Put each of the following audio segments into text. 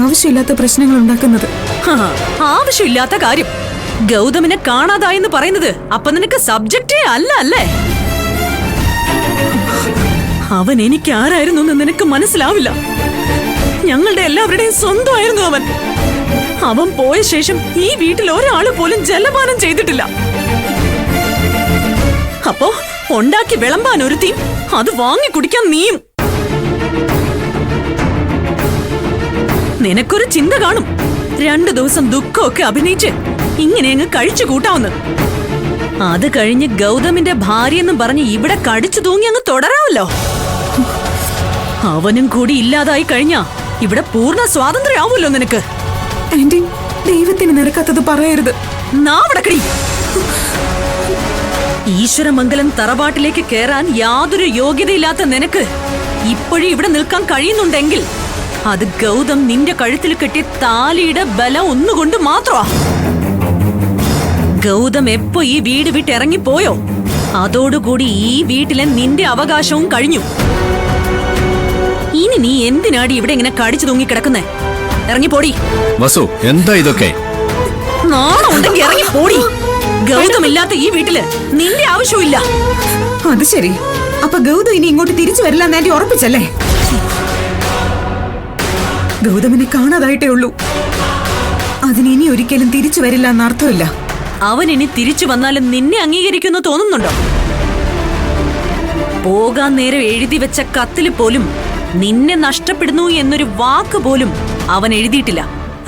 ആവശ്യമില്ലാത്ത പ്രശ്നങ്ങൾ ഉണ്ടാക്കുന്നത്. ആവശ്യമില്ലാത്ത കാര്യം ഗൗതമിനെ കാണാതായെന്ന് പറയുന്നത് അപ്പൊ നിനക്ക് സബ്ജക്റ്റേ അല്ല അല്ലേ? അവൻ എനിക്ക് ആരായിരുന്നു എന്ന് നിനക്ക് മനസ്സിലാവില്ല. ഞങ്ങളുടെ എല്ലാവരുടെയും സ്വന്തമായിരുന്നു അവൻ. അവൻ പോയ ശേഷം ഈ വീട്ടിൽ ഒരാള് പോലും ജലപാനം ചെയ്തിട്ടില്ല. അപ്പോ ഉണ്ടാക്കി വിളമ്പാൻ ഒരുത്തിയും അത് വാങ്ങി കുടിക്കാൻ നീയും. നിനക്കൊരു ചിന്ത കാണും, 2 ദിവസം ദുഃഖമൊക്കെ അഭിനയിച്ച് ഇങ്ങനെ അങ്ങ് കഴിച്ചു കൂട്ടാവുന്നു. അത് കഴിഞ്ഞ് ഗൗതമിന്റെ ഭാര്യയെന്നും പറഞ്ഞ് ഇവിടെ കടിച്ചു തൂങ്ങി അങ്ങ് തുടരാമല്ലോ. അവനും കൂടി ഇല്ലാതായി കഴിഞ്ഞാ ഇവിടെ പൂർണ്ണ സ്വാതന്ത്ര്യമാവുമല്ലോ നിനക്ക്. ആന്റി, ദൈവത്തിന് നിരക്കാത്തത് പറയരുത്. നാവടക്കടി. ഈശ്വരമംഗലം തറവാട്ടിലേക്ക് കേറാൻ യാതൊരു യോഗ്യതയില്ലാത്ത നിനക്ക് ഇപ്പോഴും ഇവിടെ നിൽക്കാൻ കഴിയുന്നുണ്ടെങ്കിൽ അത് ഗൗതം നിന്റെ കഴുത്തിൽ കെട്ടിയ താലിയുടെ ബലം ഒന്നുകൊണ്ട് മാത്രമാ. ഗൗതം എപ്പോ ഈ വീട് വിട്ടിറങ്ങിപ്പോയോ അതോടുകൂടി ഈ വീട്ടിലെ നിന്റെ അവകാശവും കഴിഞ്ഞു. ഇനി നീ എന്തിനാടി ഇവിടെ ഇങ്ങനെ കടിച്ചു തൂങ്ങി കിടക്കുന്നേ? ഇറങ്ങിപ്പോടി. വസു, എന്താ ഇതൊക്കെ? നാണം ഉണ്ടെങ്കിൽ ഇറങ്ങിപ്പോടി. ഗൗതമില്ലാത്ത ഈ വീട്ടില് നിന്റെ ആവശ്യമില്ല. അത് ശരി, അപ്പൊ ഗൗതം ഇനി ഇങ്ങോട്ട് തിരിച്ചു വരില്ല എന്ന് ആന്റി ഉറപ്പിച്ചല്ലേ? ഗൗതമിനെ കാണാതായിട്ടേ ഉള്ളൂ. അതിന് ഇനി ഒരിക്കലും തിരിച്ചു വരില്ല എന്നർത്ഥമില്ല. അവൻ ഇനി തിരിച്ചു വന്നാലും നിന്നെ അംഗീകരിക്കുന്നു തോന്നുന്നുണ്ടോ? പോകാൻ നേരം എഴുതി വെച്ച കത്തില് പോലും നിന്നെ നഷ്ടപ്പെടുന്നു എന്നൊരു വാക്ക് പോലും അവൻ എഴുതിയിട്ടില്ല.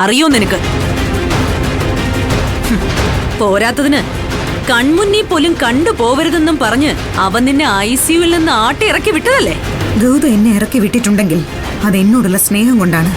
അറിയോ നിനക്ക്? പോരാത്തതിന് കൺമുന്നിൽ പോലും കണ്ടുപോവരുതെന്നും പറഞ്ഞ് അവൻ നിന്നെ ICUവിൽ നിന്ന് ആട്ടി ഇറക്കി വിട്ടതല്ലേ? ഗൗതം എന്നെ ഇറക്കി വിട്ടിട്ടുണ്ടെങ്കിൽ അത് എന്നോടുള്ള സ്നേഹം കൊണ്ടാണ്.